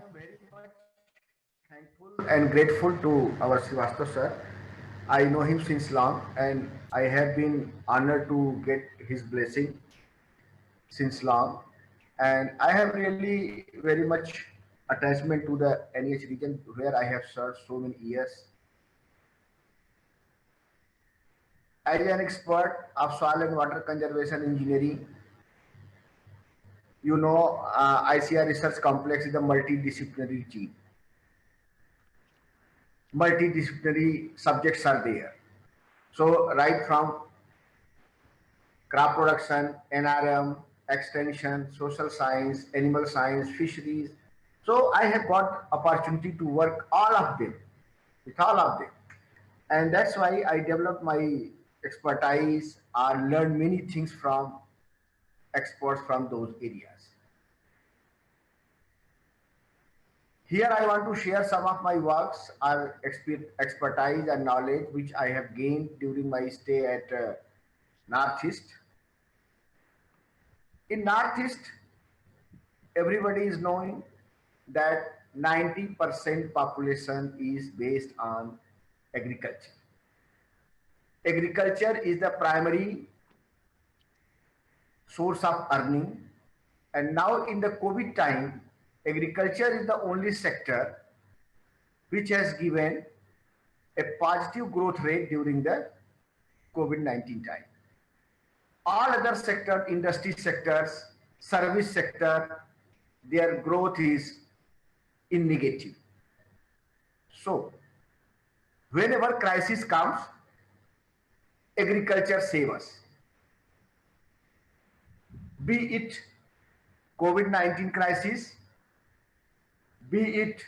am very much thankful and grateful to our Srivastav sir. I know him since long and I have been honored to get his blessing since long. And I have really very much attachment to the NH region where I have served so many years as an expert of soil and water conservation engineering. You know, ICR Research Complex is a multidisciplinary team. Multidisciplinary subjects are there. So right from crop production, NRM, extension, social science, animal science, fisheries. So I have got opportunity to work all of them, with all of them. And that's why I developed my expertise or learned many things from experts from those areas. Here I want to share some of my works or expertise and knowledge which I have gained during my stay at Northeast. In Northeast, everybody is knowing that 90% population is based on agriculture. Agriculture is the primary source of earning, and now in the COVID time, agriculture is the only sector which has given a positive growth rate during the COVID-19 time. All other sector, industry sectors, service sector, their growth is in negative. So, whenever crisis comes, agriculture saves us. Be it COVID-19 crisis, be it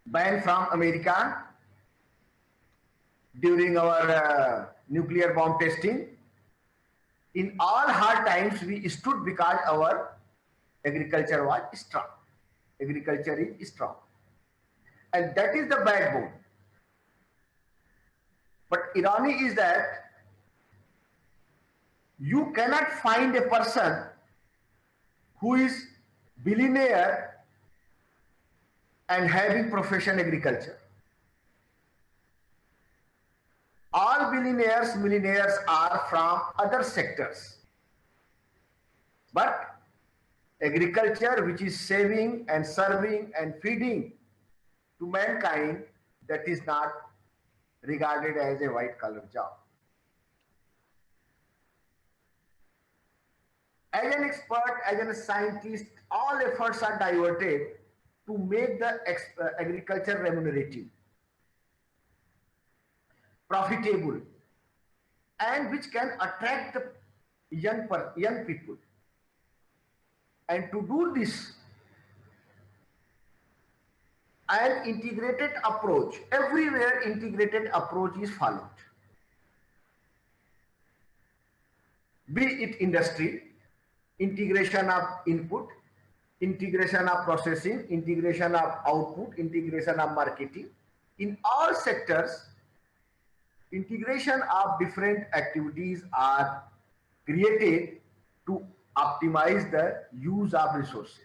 ban from America during our nuclear bomb testing. In all hard times, we stood because our agriculture was strong. Agriculture is strong. And that is the backbone. But irony is that you cannot find a person who is billionaire and having profession agriculture. All billionaires, millionaires are from other sectors. But agriculture, which is saving and serving and feeding to mankind, that is not regarded as a white collar job. As an expert, as a scientist, all efforts are diverted to make the agriculture remunerative, profitable, and which can attract the young people. And to do this, an integrated approach, everywhere integrated approach is followed. Be it industry, integration of input, integration of processing, integration of output, integration of marketing. In all sectors, integration of different activities are created to optimize the use of resources.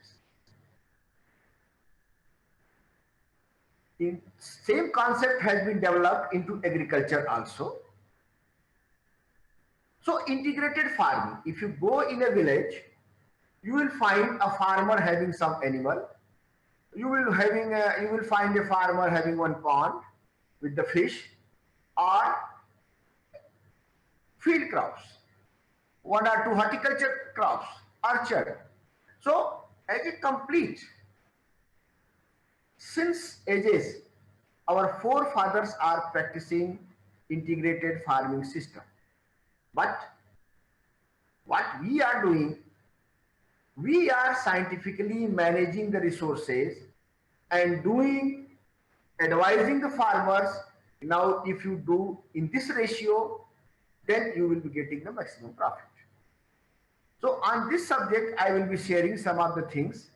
Same concept has been developed into agriculture also. So integrated farming, if you go in a village, you will find a farmer having some animal. You will find a farmer having one pond with the fish or field crops, one or two horticulture crops, orchard. So as a complete, since ages, our forefathers are practicing integrated farming system. But what we are doing, we are scientifically managing the resources and advising the farmers. Now, if you do in this ratio, then you will be getting the maximum profit. So on this subject, I will be sharing some of the things.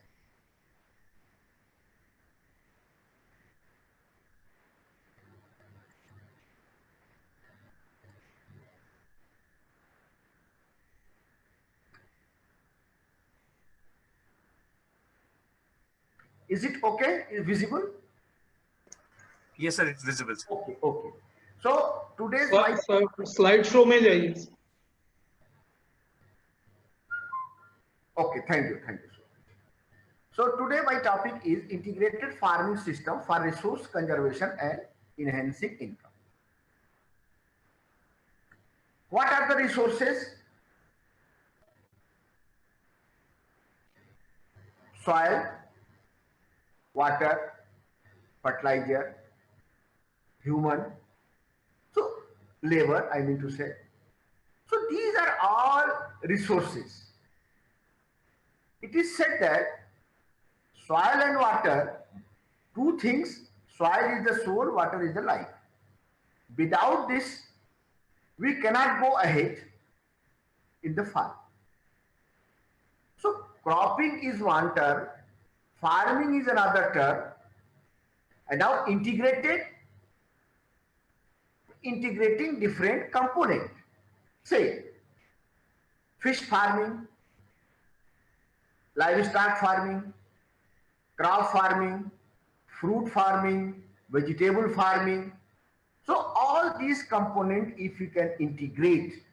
Is it okay? Is visible? Yes, sir, it's visible, sir. Okay, okay. So today's my slide show में जाइए. okay. Thank you. So today my topic is integrated farming system for resource conservation and enhancing income. What are the resources? Soil, water, fertilizer, human, so labor, I mean to say. So these are all resources. It is said that soil and water, two things, soil is the soul, water is the life. Without this, we cannot go ahead in the farm. So cropping is one term, farming is another term, and now integrating different components. Say, fish farming, livestock farming, crop farming, fruit farming, vegetable farming. So all these components, if you can integrate,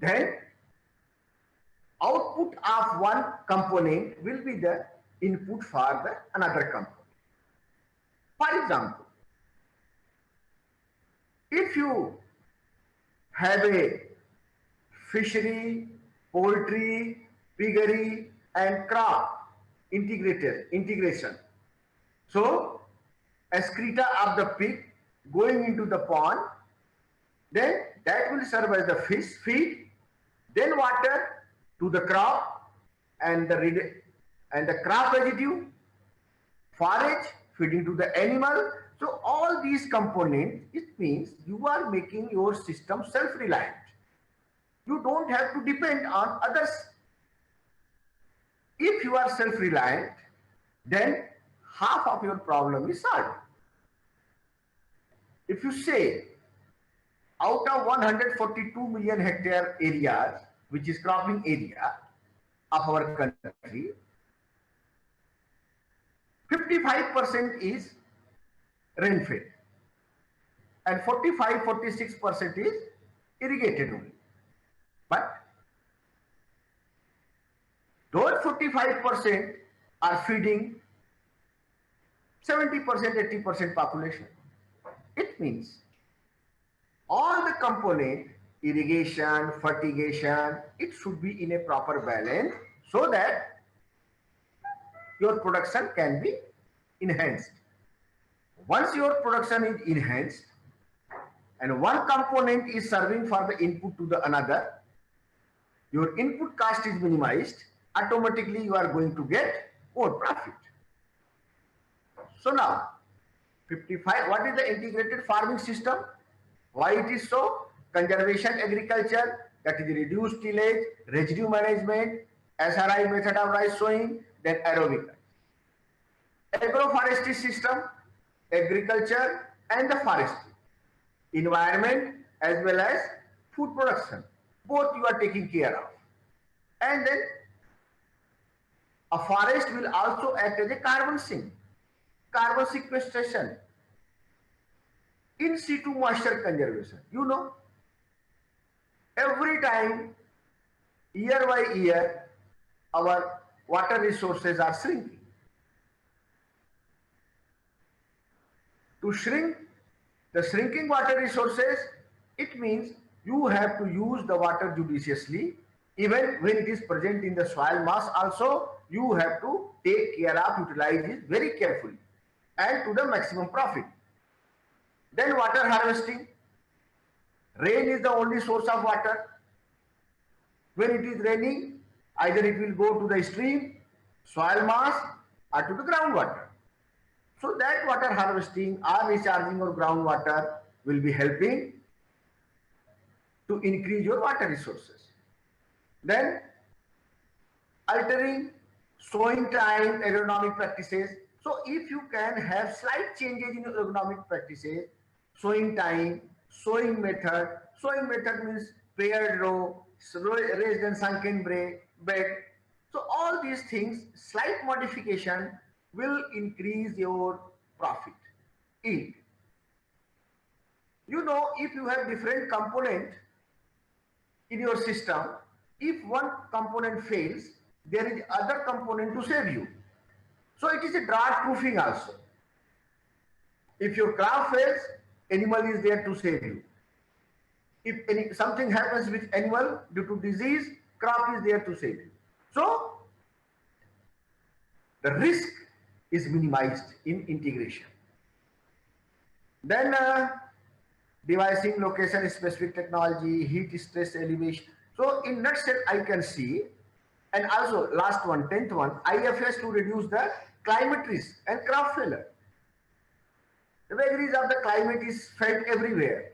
then output of one component will be the input for the another component. For example, if you have a fishery, poultry, piggery and crop integration. So excreta of the pig going into the pond, then that will serve as the fish feed, then water to the crop and the crop residue, forage feeding to the animal. So all these components, it means you are making your system self-reliant. You don't have to depend on others. If you are self-reliant, then half of your problem is solved. If you say out of 142 million hectare areas, which is cropping area of our country, 55% is rainfed and 46% is irrigated only. But those 45% are feeding 70%, 80% population. It means all the component, irrigation, fertigation, it should be in a proper balance so that your production can be enhanced. Once your production is enhanced and one component is serving for the input to the another, your input cost is minimized, automatically you are going to get more profit. So now 55, what is the integrated farming system? Why it is so? Conservation agriculture, that is reduced tillage, residue management, SRI method of rice sowing, then aerobic. Agroforestry system, agriculture and the forestry, environment as well as food production, both you are taking care of. And then a forest will also act as a carbon sink, carbon sequestration, in situ moisture conservation. You know, every time, year by year, our water resources are shrinking. To shrink the shrinking water resources, it means you have to use the water judiciously. Even when it is present in the soil mass also, you have to take care of, utilize it very carefully and to the maximum profit. Then water harvesting. Rain is the only source of water. When it is raining, either it will go to the stream, soil mass or to the groundwater. So that water harvesting or recharging or groundwater will be helping to increase your water resources. Then altering sowing time, agronomic practices. So if you can have slight changes in your agronomic practices, sowing time, sowing method means paired row, raised and sunken bed. So all these things, slight modification will increase your profit, yield. You know, if you have different component in your system, if one component fails, there is other component to save you. So it is a drought proofing also. If your crop fails, animal is there to save you. If something happens with animal due to disease, crop is there to save you. So the risk is minimized in integration. Then devising location specific technology, heat stress elevation. So in nutshell, I can see, and also last one, 10th one, IFS to reduce the climate risk and crop failure. The vagaries of the climate is felt everywhere.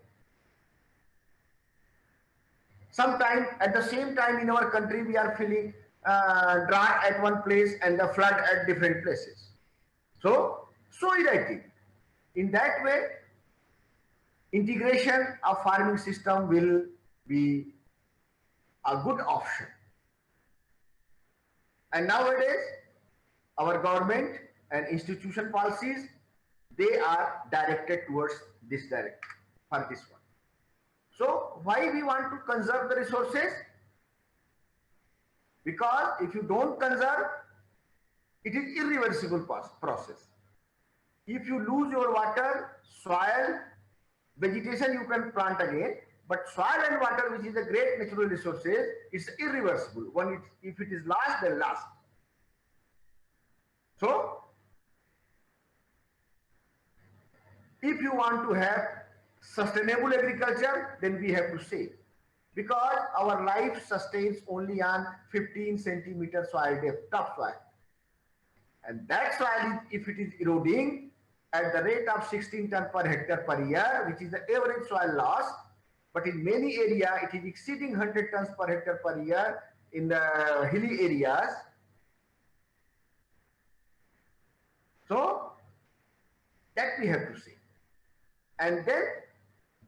Sometimes at the same time in our country, we are feeling drought at one place and the flood at different places. So erratic. In that way, integration of farming system will be a good option. And nowadays, our government and institution policies, they are directed towards this direction for this one. So why we want to conserve the resources? Because if you don't conserve, it is irreversible process. If you lose your water, soil, vegetation you can plant again, but soil and water, which is a great natural resources, is irreversible. If it is lost, then lost. So if you want to have sustainable agriculture, then we have to save. Because our life sustains only on 15 centimeter soil depth, topsoil. And that soil, if it is eroding at the rate of 16 ton per hectare per year, which is the average soil loss, but in many areas it is exceeding 100 tons per hectare per year in the hilly areas. So that we have to see. And then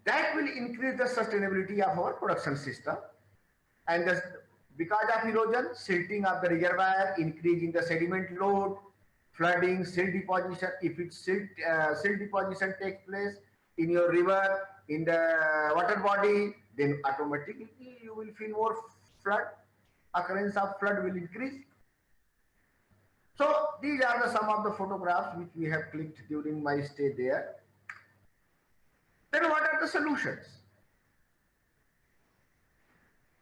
that will increase the sustainability of our production system. And because of erosion, silting of the reservoir, increasing the sediment load, flooding, silt deposition. If silt deposition takes place in your river, in the water body, then automatically you will feel more flood. Occurrence of flood will increase. So these are some of the photographs which we have clicked during my stay there. Then what are the solutions?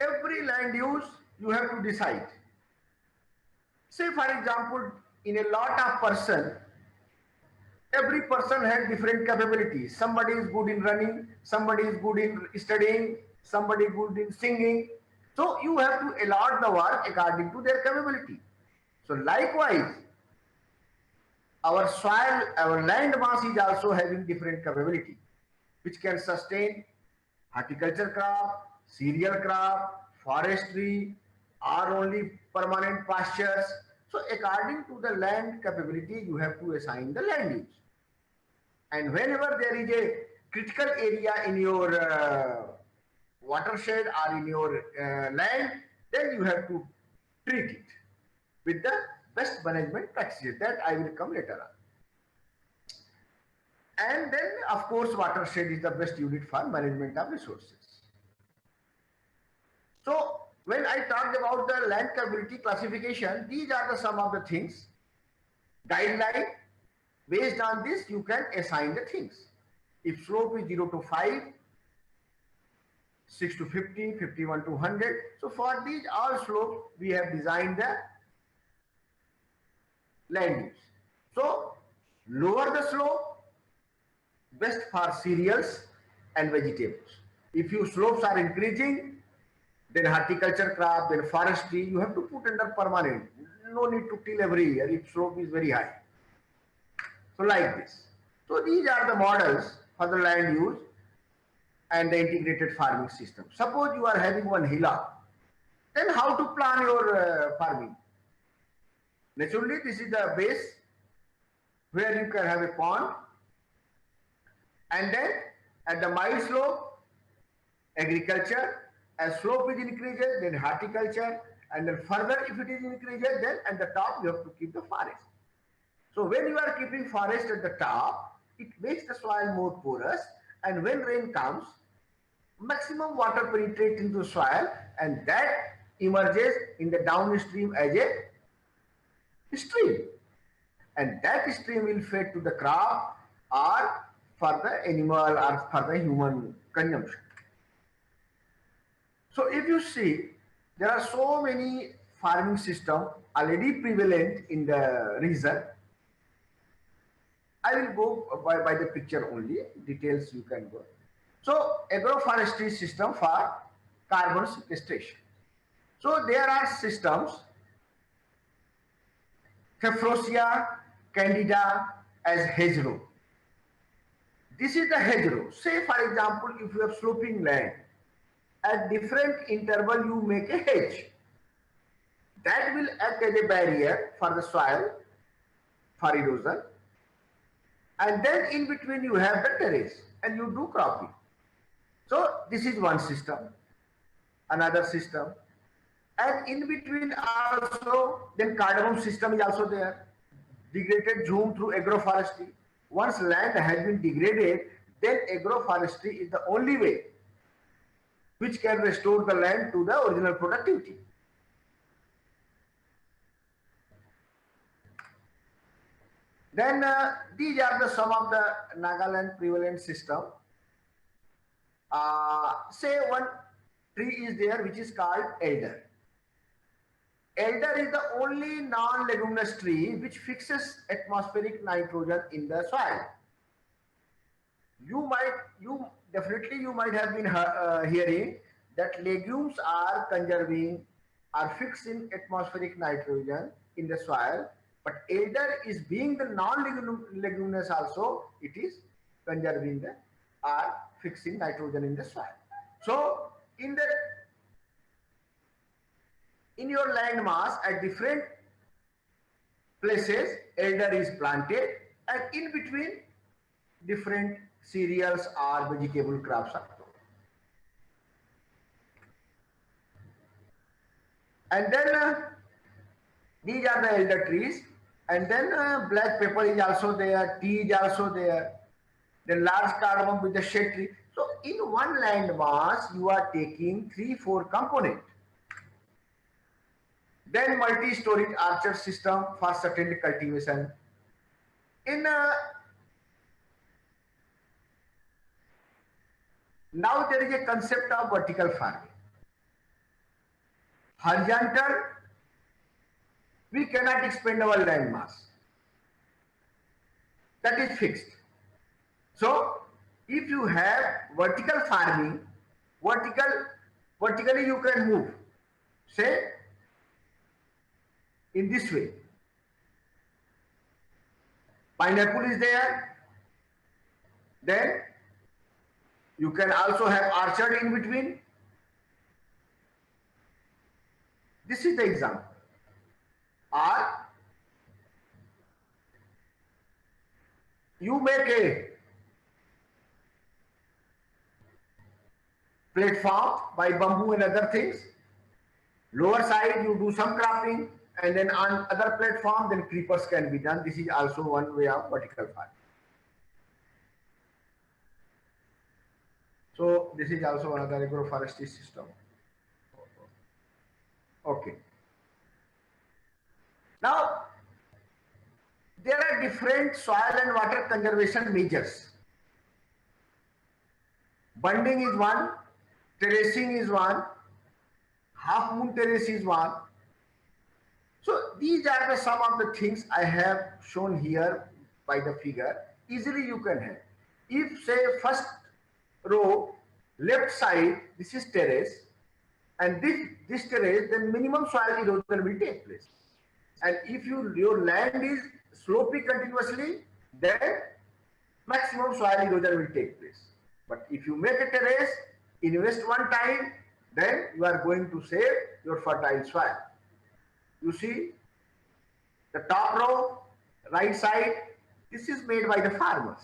Every land use you have to decide. Say for example, in a lot of person, every person has different capabilities. Somebody is good in running, somebody is good in studying, somebody is good in singing. So you have to allot the work according to their capability. So likewise, our soil, our land mass is also having different capability, which can sustain horticulture crop, cereal crop, forestry, or only permanent pastures. So according to the land capability, you have to assign the land use. And whenever there is a critical area in your watershed or in your land, then you have to treat it with the best management practices. That I will come later on. And then, of course, watershed is the best unit for management of resources. So when I talked about the land capability classification, these are some of the things, guideline. Based on this, you can assign the things. If slope is 0 to 5, 6 to 50, 51 to 100. So for these all slopes, we have designed the land use. So lower the slope, best for cereals and vegetables. If your slopes are increasing, then horticulture crop, then forestry, you have to put under permanent. No need to till every year if slope is very high. So like this. So these are the models for the land use and the integrated farming system. Suppose you are having one hillock, then how to plan your farming? Naturally, this is the base where you can have a pond, and then at the mild slope, agriculture. As slope is increases, then horticulture, And then further, if it is increases, then at the top you have to keep the forest. So when you are keeping forest at the top, it makes the soil more porous, and when rain comes, maximum water penetrates into soil, and that emerges in the downstream as a stream, and that stream will feed to the crop or for the animal or for the human consumption. So if you see, there are so many farming systems already prevalent in the region. I will go by the picture only, details you can go. So agroforestry system for carbon sequestration. So there are systems, Tephrosia candida as hedgerow. This is the hedgerow. Say for example, if you have sloping land, at different interval you make a hedge. That will act as a barrier for the soil, for erosion. And then in between you have the terrace and you do cropping. So this is one system, another system. And in between also, then cardamom system is also there. Degraded zone through agroforestry. Once land has been degraded, then agroforestry is the only way which can restore the land to the original productivity. Then these are some of the Nagaland prevalent system. Say one tree is there which is called elder. Elder is the only non-leguminous tree which fixes atmospheric nitrogen in the soil. You might have been hearing that legumes are conserving or fixing atmospheric nitrogen in the soil, but elder is being the non-leguminous also, it is conserving the or fixing nitrogen in the soil. So in your land mass at different places, elder is planted, and in between different cereals or vegetable crops are grown. And then these are the elder trees, and then black pepper is also there, tea is also there, then large cardamom with the shade tree. So in one land mass, you are taking 3-4 components. Then multi-storage orchard system for certain cultivation. Now there is a concept of vertical farming. Horizontal, we cannot expand our land mass. That is fixed. So if you have vertical farming, vertically you can move. Say in this way. Pineapple is there. Then you can also have orchard in between. This is the example. Or you make a platform by bamboo and other things. Lower side you do some cropping, and then on other platform then creepers can be done. This is also one way of vertical farming. So this is also another agroforestry system. Okay. Now there are different soil and water conservation measures. Bunding is one, terracing is one, half moon terrace is one. So these are some of the things I have shown here by the figure. Easily you can have. If say first row left side, this is terrace, and this terrace, then minimum soil erosion will take place. And if your land is sloping continuously, then maximum soil erosion will take place. But if you make a terrace, invest one time, then you are going to save your fertile soil. You see the top row, right side, this is made by the farmers.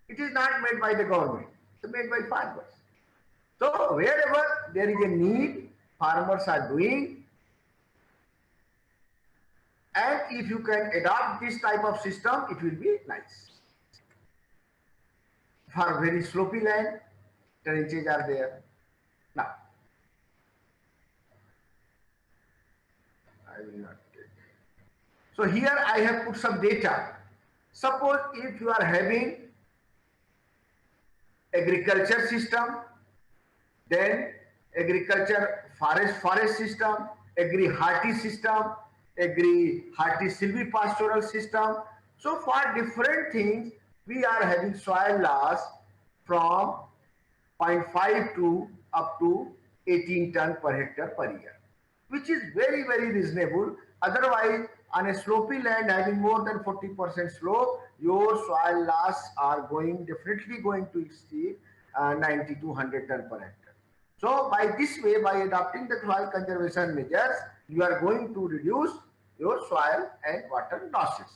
It is not made by the government, it's made by farmers. So wherever there is a need farmers are doing, and if you can adopt this type of system, it will be nice. For very slopy land, trenches are there. Now, I will not take. So here I have put some data. Suppose if you are having agriculture system, then agriculture forest system, agri-harty system, agri-harty silvipastoral system. So for different things, we are having soil loss from 0.5 to up to 18 ton per hectare per year, which is very, very reasonable. Otherwise, on a slopy land having more than 40% slope, your soil loss are definitely going to exceed 90 to 100 ton per hectare. So by this way, by adopting the soil conservation measures, you are going to reduce your soil and water losses.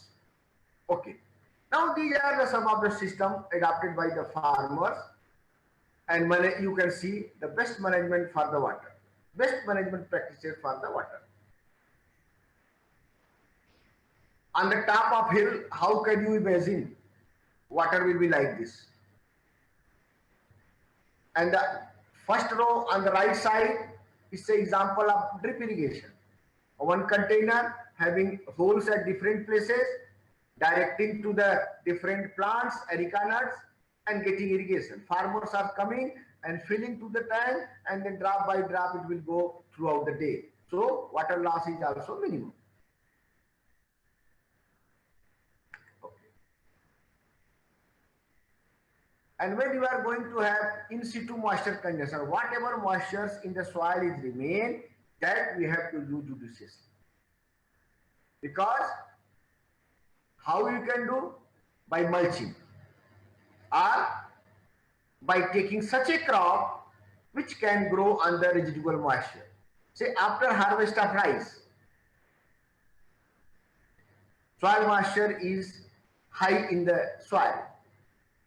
Okay. Now these are the some of the system adopted by the farmers, and you can see the best management for the water, best management practices for the water. On the top of hill, how can you imagine water will be like this? And the first row on the right side is an example of drip irrigation. One container having holes at different places, directing to the different plants, areca nuts, and getting irrigation. Farmers are coming and filling to the tank, and then drop by drop it will go throughout the day. So water loss is also minimum. And when you are going to have in situ moisture condition, whatever moistures in the soil is remain, that we have to use judiciously. Because how you can do? By mulching, or by taking such a crop which can grow under residual moisture. Say after harvest of rice, soil moisture is high in the soil.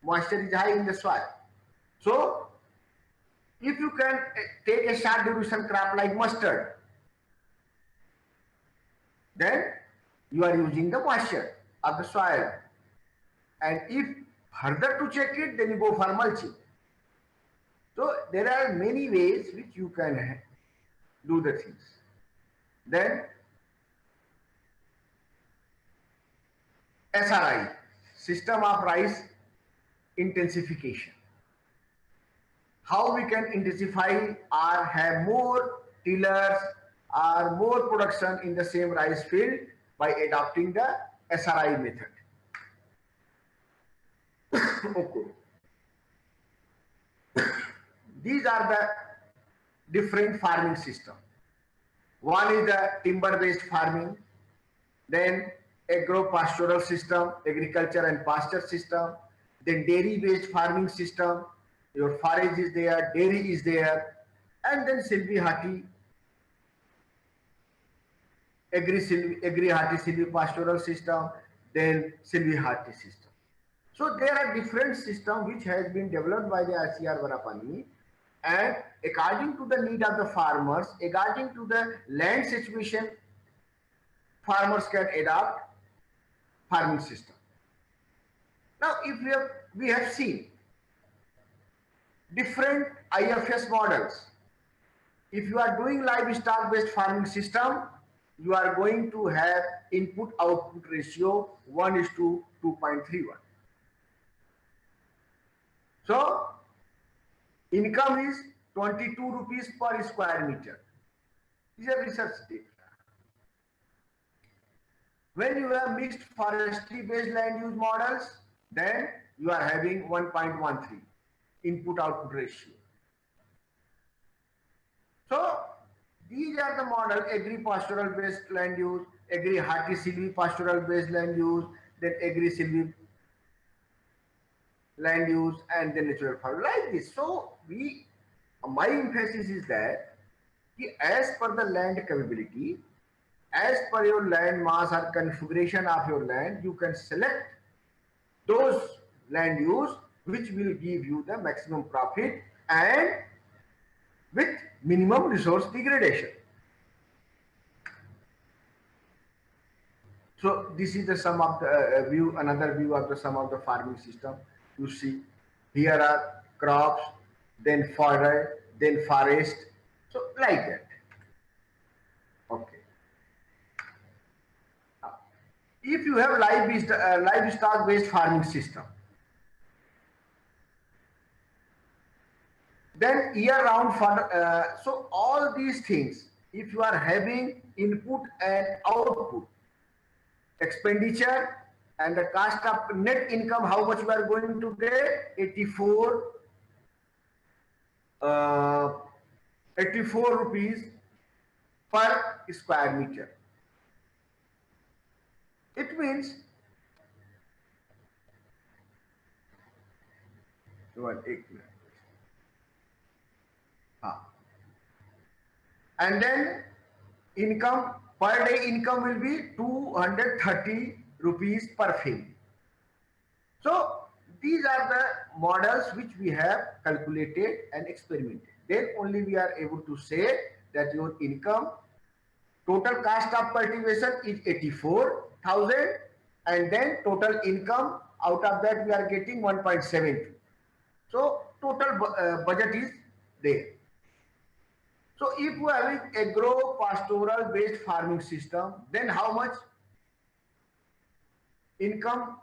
Moisture is high in the soil. So if you can take a short duration crop like mustard, then you are using the moisture of the soil. And if further to check it, then you go for mulching. So there are many ways which you can do the things. Then SRI, system of rice intensification. How we can intensify or have more tillers or more production in the same rice field by adopting the SRI method. Okay. These are the different farming system. One is the timber-based farming, then agro-pastoral system, agriculture and pasture system, then dairy-based farming system, your forage is there, dairy is there, and then silvi-harty, agri-harty silvi-pastoral system, then silvi-harty system. So there are different systems which has been developed by the ICAR Vanapani, and according to the need of the farmers, according to the land situation, farmers can adopt farming system. Now, if we have seen different IFS models. If you are doing livestock based farming system, you are going to have input output ratio 1:2.31. So income is 22 rupees per square meter. This is a research data. When you have mixed forestry based land use models, then you are having 1.13 input output ratio. So these are the model: agri-pastoral based land use, agri-harty silvi-pastoral based land use, then agri-silvi land use, and then natural farming, like this. So my emphasis is that as per the land capability, as per your land mass or configuration of your land, you can select those land use which will give you the maximum profit and with minimum resource degradation. So this is the sum of the view, another view of the sum of the farming system. You see, here are crops, then forest, then forest. So like that. Okay. If you have livestock-based farming system, then year-round so all these things, if you are having input and output, expenditure and the cost of net income, how much you are going to get? 84 rupees per square meter. It means and then income per day income will be 230 rupees per family. So these are the models which we have calculated and experimented. Then only we are able to say that your income, total cost of cultivation is 84,000 and then total income out of that we are getting 1.72. So total budget is there. So if we are having agro-pastoral based farming system, then how much income?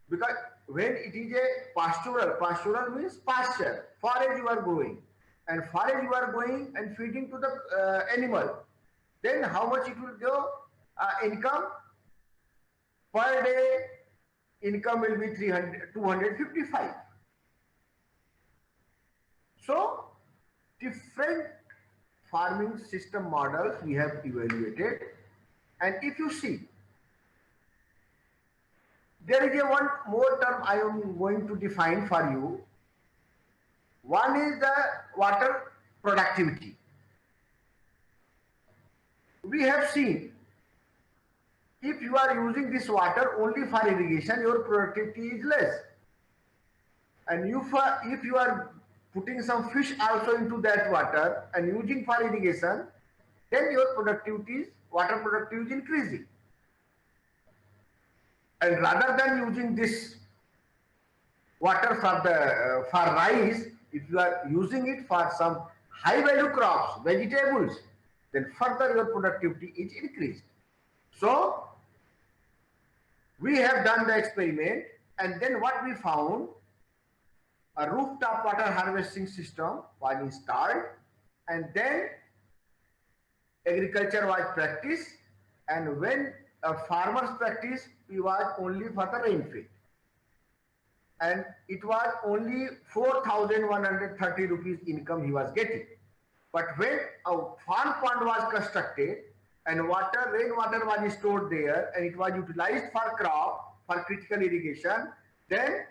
Because when it is a pastoral means pasture, forage you are growing, and forage you are going and feeding to the animal, then how much it will go? Income per day, income will be 255. So different farming system models we have evaluated, and if you see, there is a one more term I am going to define for you. One is the water productivity. We have seen if you are using this water only for irrigation, your productivity is less. And if you are putting some fish also into that water and using for irrigation, then your water productivity is increasing. And rather than using this water for rice, if you are using it for some high value crops, vegetables, then further your productivity is increased. So we have done the experiment, and then what we found, a rooftop water harvesting system was installed, and then agriculture was practiced, and when a farmer's practice, it was only for the rainfall. And it was only 4,130 rupees income he was getting. But when a farm pond was constructed and rainwater was stored there and it was utilized for crop, for critical irrigation, then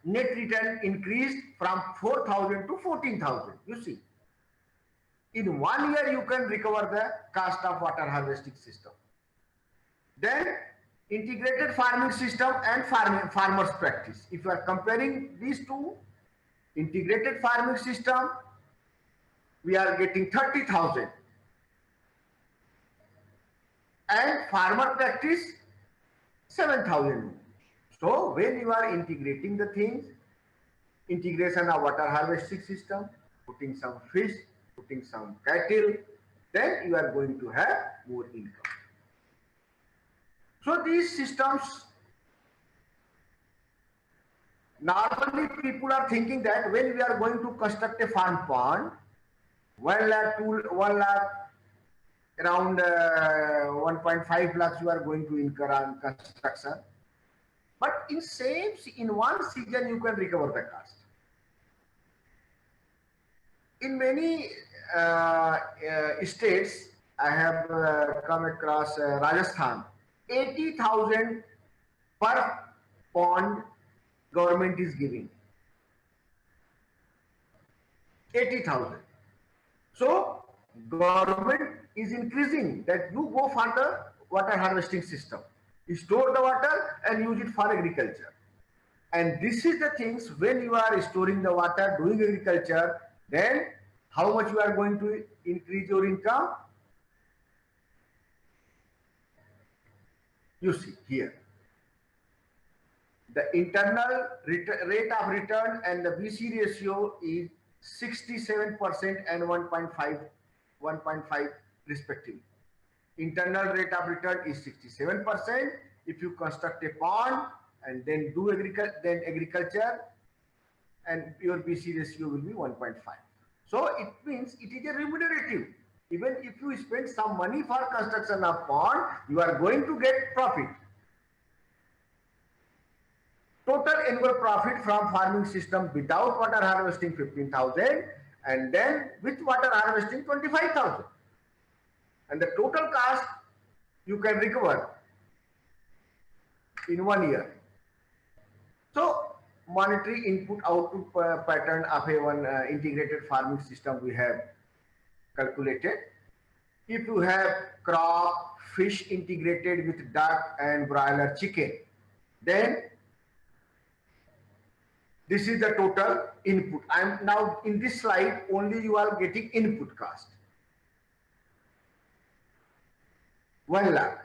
net return increased from 4,000 to 14,000. You see, in 1 year you can recover the cost of water harvesting system. Then integrated farming system and farmers practice. If you are comparing these two, integrated farming system, we are getting 30,000, and farmer practice 7,000. So when you are integrating the things, integration of water harvesting system, putting some fish, putting some cattle, then you are going to have more income. So these systems, normally people are thinking that when we are going to construct a farm pond, 1 lakh, 1 lakh, around 1.5 lakhs you are going to incur on construction. But in one season you can recover the cost. In many states, I have come across Rajasthan, 80,000 per pond government is giving. 80,000. So government is increasing that you go for the water harvesting system. You store the water and use it for agriculture. And this is the things when you are storing the water, doing agriculture, Then how much you are going to increase your income? You see here. The internal rate of return and the BC ratio is 67% and 1.5 respectively. Internal rate of return is 67%. If you construct a pond and then do agriculture, and your BC ratio will be 1.5. So it means it is a remunerative. Even if you spend some money for construction of pond, you are going to get profit. Total annual profit from farming system without water harvesting 15,000, and then with water harvesting 25,000. And the total cost you can recover in 1 year. So monetary input output pattern of a one integrated farming system we have calculated. If you have crop, fish integrated with duck and broiler chicken, then this is the total input. I am now in this slide only you are getting input cost. 1 lakh.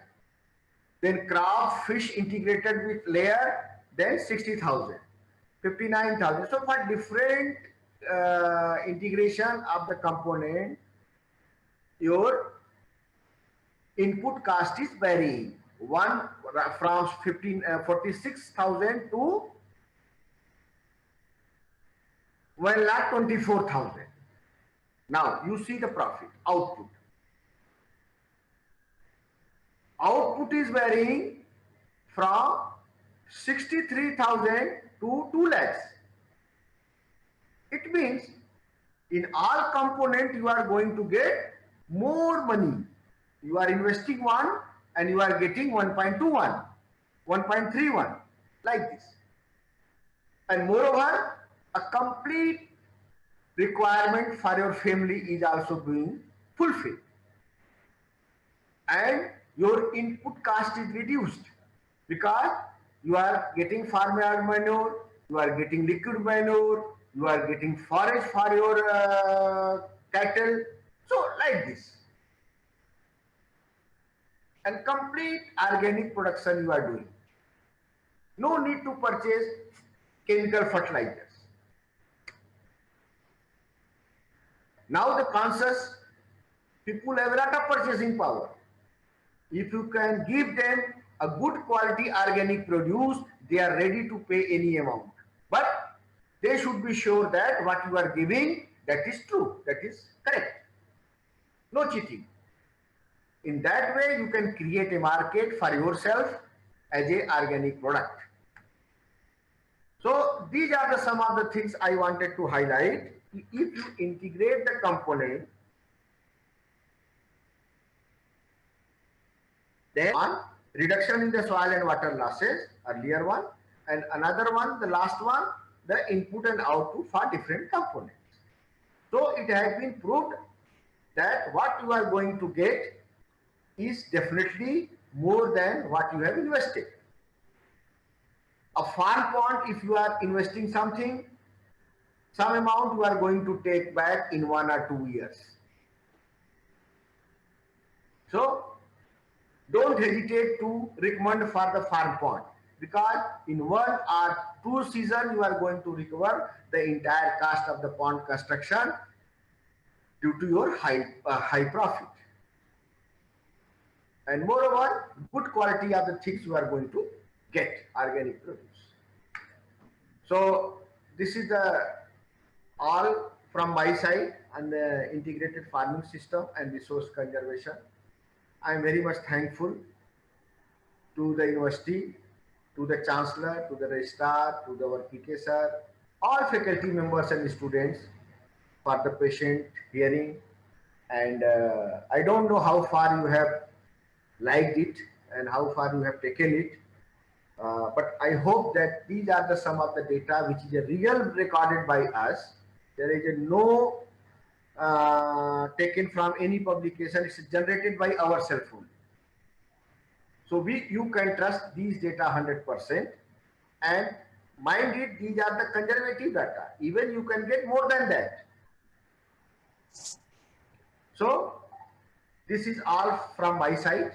Then crop, fish integrated with layer, then 60,000, 59,000. So for different integration of the component, your input cost is varying. One from 46,000 to 1,24,000. Now you see the profit output. Output is varying from 63,000 to 2 lakhs. It means in all component you are going to get more money. You are investing 1 and you are getting 1.21, 1.31 like this. And moreover, a complete requirement for your family is also being fulfilled. And your input cost is reduced because you are getting farmyard manure, you are getting liquid manure, you are getting forage for your cattle. So like this. And complete organic production you are doing. No need to purchase chemical fertilizers. Now the conscious people have a lot of purchasing power. If you can give them a good quality organic produce, they are ready to pay any amount. But they should be sure that what you are giving, that is true, that is correct. No cheating. In that way, you can create a market for yourself as a organic product. So these are the some of the things I wanted to highlight. If you integrate the component, then one, reduction in the soil and water losses, earlier one, and another one, the last one, the input and output for different components. So it has been proved that what you are going to get is definitely more than what you have invested. A farm pond, if you are investing something, some amount you are going to take back in 1 or 2 years. So don't hesitate to recommend for the farm pond, because in 1 or 2 seasons you are going to recover the entire cost of the pond construction due to your high profit. And moreover, good quality of the things you are going to get organic produce. So this is the all from my side on the integrated farming system and resource conservation. I am very much thankful to the university, to the chancellor, to the registrar, to our PK sir, all faculty members and students for the patient hearing. And I don't know how far you have liked it and how far you have taken it. But I hope that these are the some of the data which is a real recorded by us. There is no taken from any publication. It's generated by ourselves only. So you can trust these data 100%. And mind it, these are the conservative data. Even you can get more than that. So this is all from my side.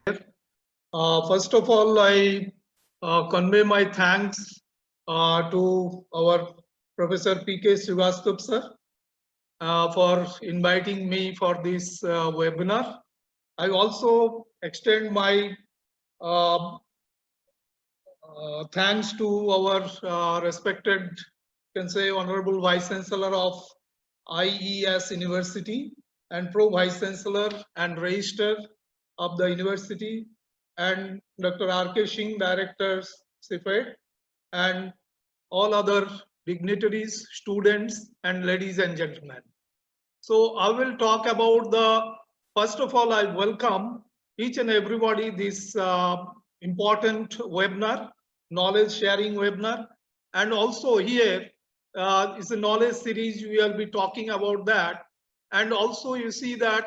First of all, I convey my thanks to our Professor P.K. Srivastava sir for inviting me for this webinar. I also extend my uh, thanks to our respected, can say, Honorable Vice Chancellor of IES University and Pro Vice Chancellor and Registrar of the University, and Dr. R.K. Singh, Director, CIFED, and all other dignitaries, students, and ladies and gentlemen. So I will talk about first of all, I welcome each and everybody this important webinar, knowledge sharing webinar. And also here is a knowledge series, we will be talking about that. And also you see that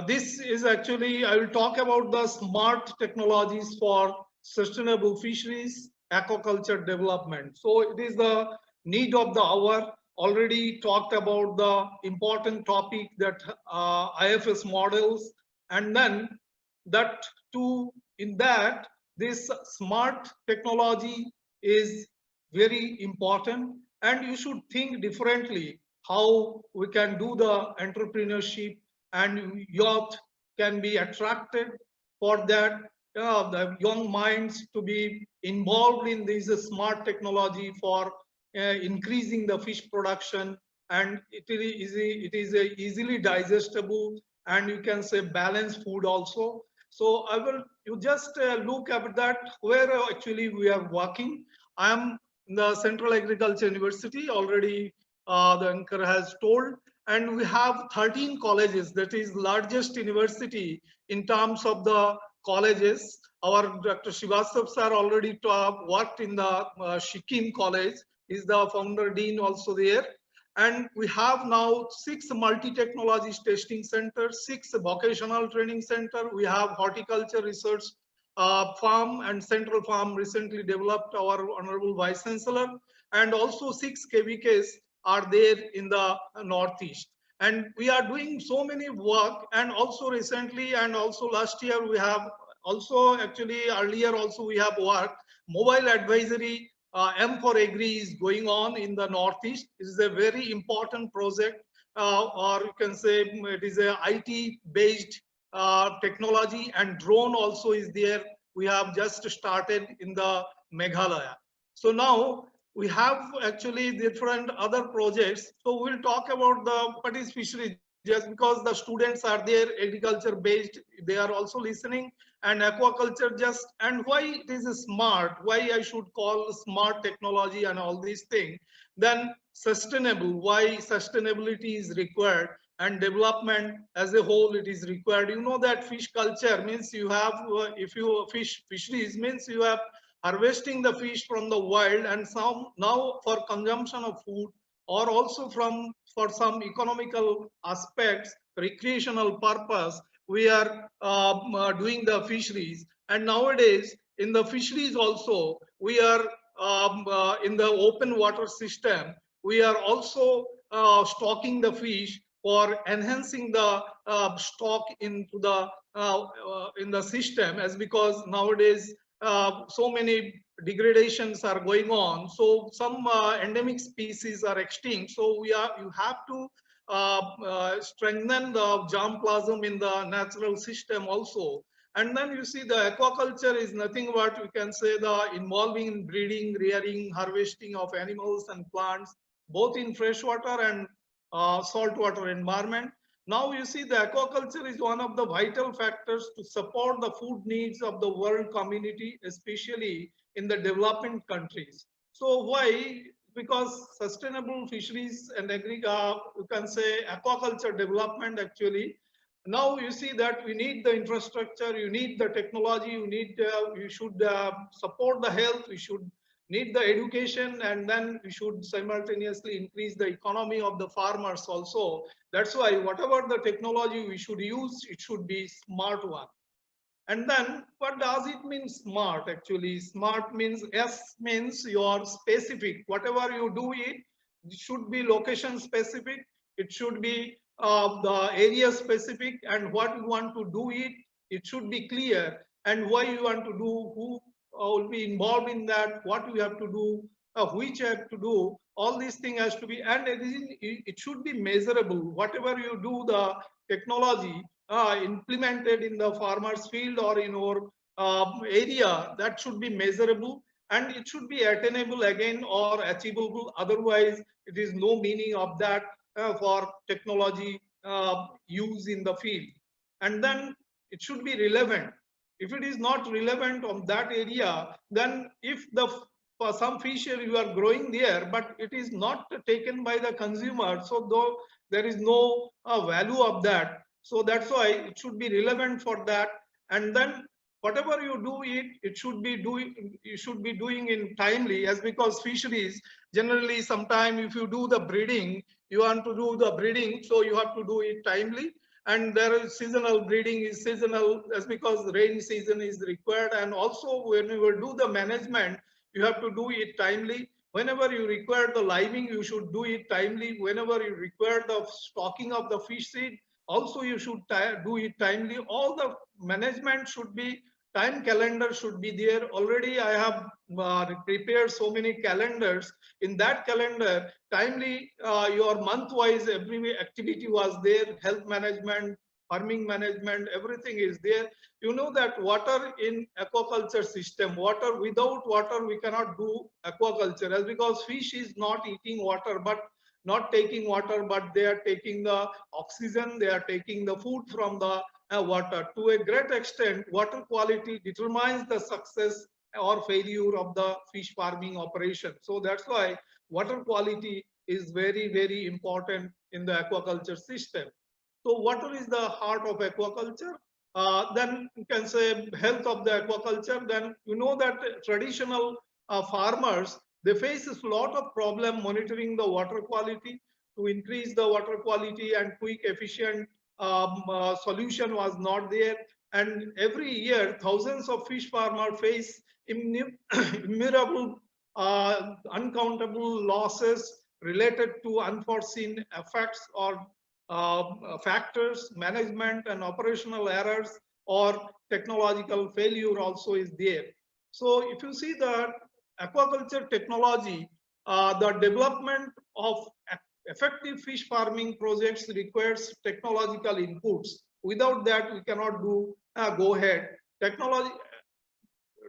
this is actually, I will talk about the smart technologies for sustainable fisheries, aquaculture development. So it is the need of the hour. Already talked about the important topic that IFS models, and then that too, in that this smart technology is very important, and you should think differently how we can do the entrepreneurship, and youth can be attracted for that, the young minds to be involved in this smart technology for increasing the fish production, and it is a easily digestible, and you can say balanced food also. So I will, you just look at that where actually we are working. I am in the Central Agriculture University, already the anchor has told, and we have 13 colleges, that is largest university in terms of the colleges. Our Dr. Srivastava sir already worked in the Sikkim College, is the founder dean also there. And we have now 6 multi-technology testing centers, 6 vocational training center. We have horticulture research farm and central farm recently developed our Honorable Vice Chancellor, and also 6 KVKs are there in the Northeast. And we are doing so many work, and also recently and also last year we have also, actually earlier also we have worked mobile advisory. M4Agri is going on in the Northeast. It is a very important project, or you can say it is a IT based technology, and drone also is there. We have just started in the Meghalaya. So now we have actually different other projects. So we'll talk about the what is fishery, just because the students are there, agriculture based, they are also listening, and aquaculture just, and why it is smart, why I should call smart technology and all these things. Then sustainable, why sustainability is required, and development as a whole it is required. You know that fish culture means you have, if you fisheries means you have harvesting the fish from the wild, and some now for consumption of food, or also from for some economical aspects, recreational purpose, we are doing the fisheries. And nowadays in the fisheries also we are in the open water system, we are also stocking the fish for enhancing the stock into the in the system, as because nowadays so many degradations are going on, so some endemic species are extinct, so you have to strengthen the germplasm in the natural system also. And then you see the aquaculture is nothing but, we can say, the involving in breeding, rearing, harvesting of animals and plants, both in freshwater and saltwater environment. Now you see the aquaculture is one of the vital factors to support the food needs of the world community, especially in the developing countries. So why? Because sustainable fisheries and you can say aquaculture development actually. Now you see that we need the infrastructure, you need the technology, you should support the health, we should need the education, and then we should simultaneously increase the economy of the farmers also. That's why whatever the technology we should use, it should be smart one. And then what does it mean smart? Actually smart means, S means you are specific, whatever you do it, It should be location specific. It should be the area specific, and what you want to do it. It should be clear, and why you want to do, who will be involved in that, what you have to do, which you have to do. All these things has to be, and it should be measurable. Whatever you do, the technology implemented in the farmer's field or in our area, that should be measurable, and it should be attainable again or achievable. Otherwise, it is no meaning of that for technology use in the field. And then it should be relevant. If it is not relevant on that area, then if for some fishery you are growing there, but it is not taken by the consumer, so though there is no value of that. So that's why it should be relevant for that. And then whatever you do it should be doing in timely, as because fisheries generally sometime if you do the breeding, you want to do the breeding, so you have to do it timely. And there is seasonal breeding is seasonal, as because rain season is required. And also when you will do the management, you have to do it timely. Whenever you require the living, you should do it timely. Whenever you require the stocking of the fish seed, also you should do it timely. All the management should be, time calendar should be there. Already I have prepared so many calendars. In that calendar, timely your month wise every activity was there. Health management, farming management, everything is there. You know that water in aquaculture system, water, without water we cannot do aquaculture, as because fish is not eating water, but not taking water, but they are taking the oxygen, they are taking the food from the water. To a great extent, water quality determines the success or failure of the fish farming operation. So that's why water quality is very, very important in the aquaculture system. So water is the heart of aquaculture. Then you can say health of the aquaculture. Then you know that traditional farmers, they face a lot of problem monitoring the water quality. To increase the water quality and quick efficient solution was not there. And every year thousands of fish farmers face innumerable uncountable losses related to unforeseen effects or factors, management and operational errors, or technological failure also is there. So if you see the aquaculture technology, the development of effective fish farming projects requires technological inputs. Without that, we cannot do go ahead. Technology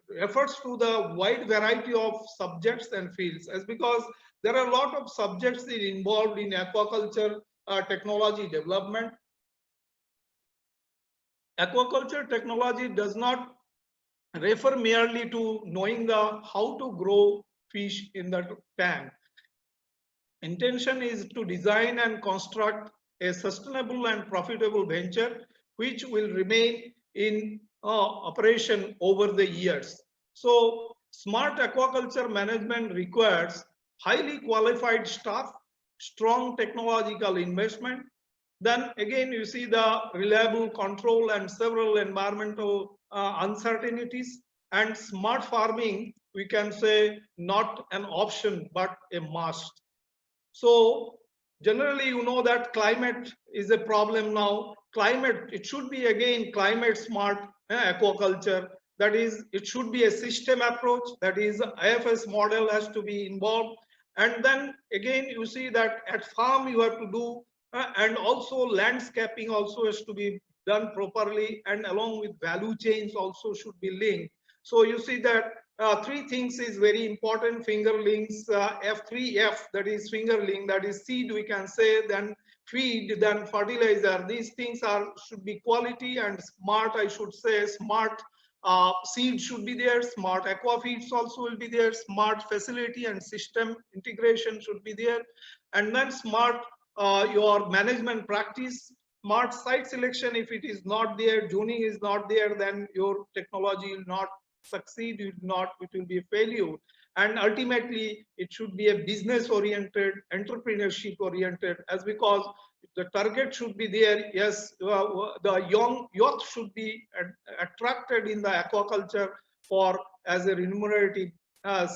refers to the wide variety of subjects and fields, as because there are a lot of subjects involved in aquaculture technology development. Aquaculture technology does not refer merely to knowing how to grow fish in the tank. Intention is to design and construct a sustainable and profitable venture which will remain in operation over the years. So smart aquaculture management requires highly qualified staff, strong technological investment. Then again, you see the reliable control and several environmental uncertainties. And smart farming, we can say, not an option, but a must. So generally, you know that climate is a problem now. Climate, it should be again climate smart aquaculture. That is, it should be a system approach. That is, IFS model has to be involved. And then again, you see that at farm you have to do, and also landscaping also has to be done properly, and along with value chains also should be linked. So you see that three things is very important. Fingerlings, F3F, that is fingerling, that is seed we can say, then feed, then fertilizer. These things should be quality and smart, I should say. Smart seed should be there, smart aqua feeds also will be there, smart facility and system integration should be there, and then smart your management practice, smart site selection. If it is not there, tuning is not there, then your technology will not succeed, it will be a failure. And ultimately it should be a business oriented, entrepreneurship oriented, as because the target should be there. Yes, the young youth should be attracted in the aquaculture for as a remunerative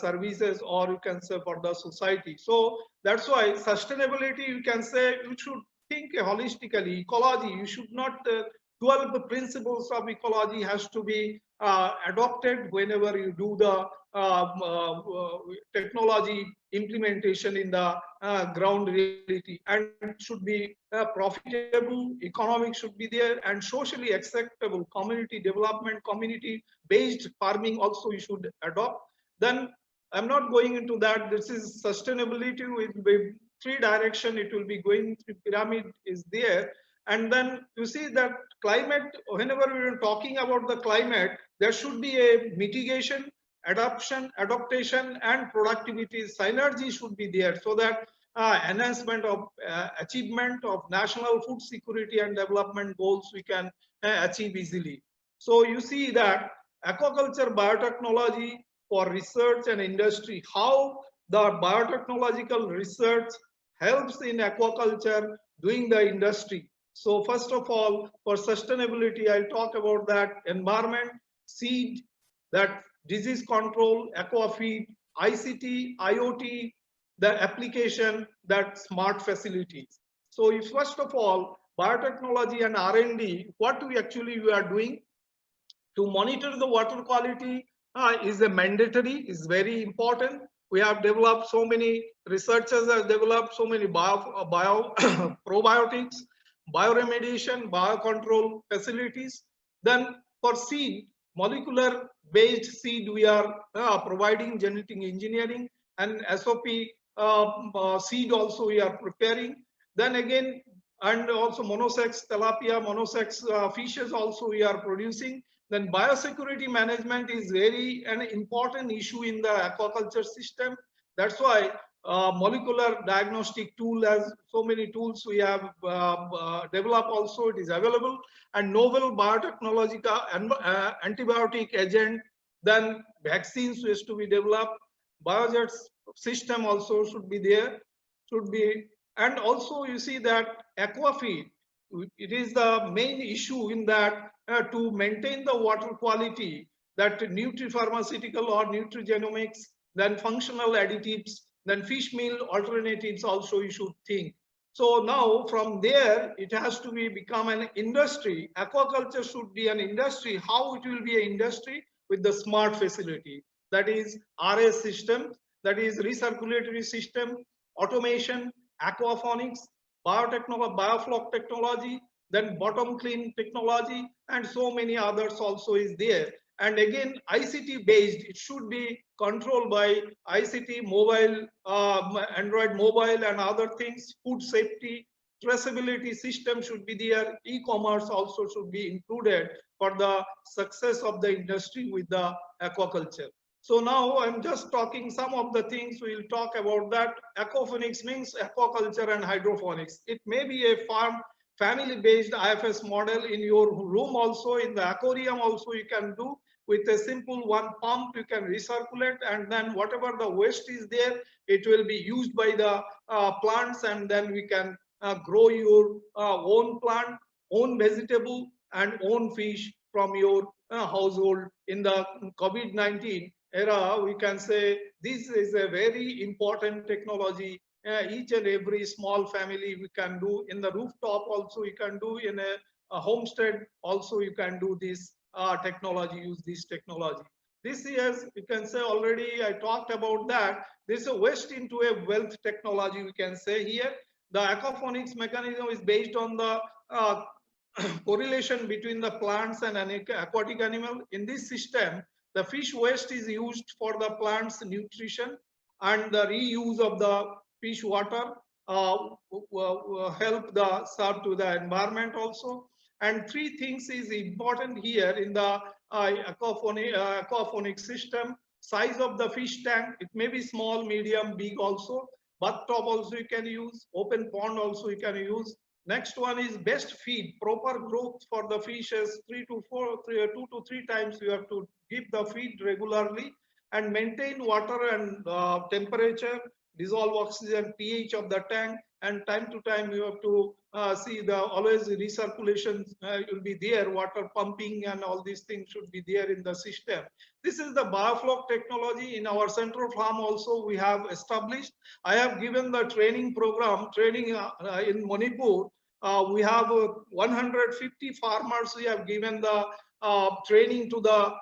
services, or you can say for the society. So That's why sustainability, you can say, you should think holistically. Ecology, you should not 12 principles of ecology has to be adopted whenever you do the technology implementation in the ground reality, and should be profitable, economic should be there, and socially acceptable. Community development, community based farming also you should adopt. Then I'm not going into that. This is sustainability with three direction. It will be going through pyramid is there. And then you see that climate, whenever we are talking about the climate, there should be a mitigation, adaptation, and productivity synergy should be there, so that enhancement of achievement of national food security and development goals we can achieve easily. So you see that aquaculture biotechnology for research and industry, how the biotechnological research helps in aquaculture doing the industry. So first of all, for sustainability, I'll talk about that environment, seed, that disease control, aquafeed, ICT, IoT, the application, that smart facilities. So if first of all, biotechnology and R&D, what we are doing to monitor the water quality is a mandatory, is very important. We have developed, so many researchers have developed so many bio probiotics, bioremediation, biocontrol facilities. Then for seed, molecular based seed, we are providing genetic engineering, and SOP seed also we are preparing. Then again, and also monosex tilapia, monosex fishes also we are producing. Then biosecurity management is very an important issue in the aquaculture system. That's why molecular diagnostic tool, as so many tools we have developed also, it is available. And novel biotechnological and antibiotic agent, then vaccines has to be developed. Biojet system also should be there, should be. And also you see that aquafeed, it is the main issue in that to maintain the water quality, that nutri-pharmaceutical or nutrigenomics, then functional additives, then fish meal alternatives also you should think. So now from there, it has to be become an industry. Aquaculture should be an industry. How it will be an industry? With the smart facility, that is RS system, that is recirculatory system, automation, aquaponics, biotechnology, biofloc technology, then bottom clean technology, and so many others also is there. And again, ICT based, it should be controlled by ICT, mobile, Android mobile and other things. Food safety, traceability system should be there. E-commerce also should be included for the success of the industry with the aquaculture. So now I'm just talking some of the things we'll talk about that. Aquaponics means aquaculture and hydroponics. It may be a farm family-based IFS model in your room also, in the aquarium also you can do. With a simple one pump, you can recirculate, and then whatever the waste is there, it will be used by the plants, and then we can grow your own plant, own vegetable, and own fish from your household. In the COVID-19 era, we can say this is a very important technology. Each and every small family we can do. In the rooftop also you can do, in a homestead also you can do this technology, use this technology. This is, you can say, already I talked about that. This is a waste into a wealth technology, we can say here. The aquaponics mechanism is based on the correlation between the plants and an aquatic animal. In this system, the fish waste is used for the plant's nutrition, and the reuse of the fish water help the serve to the environment also. And three things is important here in the aquaponic system. Size of the fish tank, it may be small, medium, big also. Bathtub also you can use, open pond also you can use. Next one is best feed, proper growth for the fishes, 2 to 3 times you have to give the feed regularly, and maintain water and temperature, dissolved oxygen, pH of the tank, and time to time you have to see the always recirculation will be there, water pumping and all these things should be there in the system. This is the biofloc technology. In our central farm also we have established. I have given the training program, training in Manipur. We have 150 farmers. We have given the training to the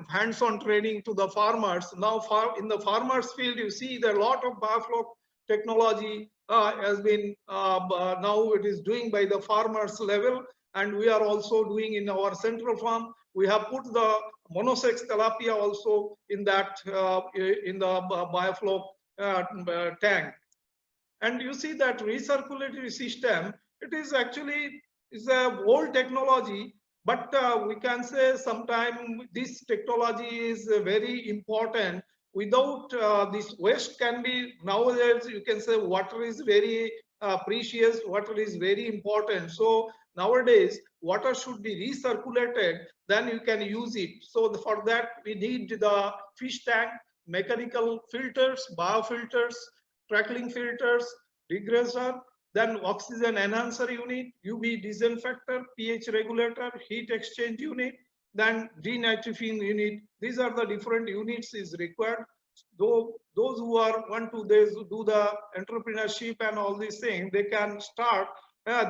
hands-on training to the farmers. Now in the farmers field, you see there are a lot of biofloc technology has been now it is doing by the farmers level, and we are also doing in our central farm. We have put the monosex tilapia also in that in the biofloc tank. And you see that recirculatory system, it is actually is a old technology, but we can say sometime this technology is very important. Without this waste can be, nowadays you can say water is very precious, water is very important. So nowadays water should be recirculated, then you can use it. So for that we need the fish tank, mechanical filters, biofilters, crackling filters, degressor, then oxygen enhancer unit, UV disinfector, pH regulator, heat exchange unit, then denitrifying unit. These are the different units is required. Though those who are want to do the entrepreneurship and all these things, they can start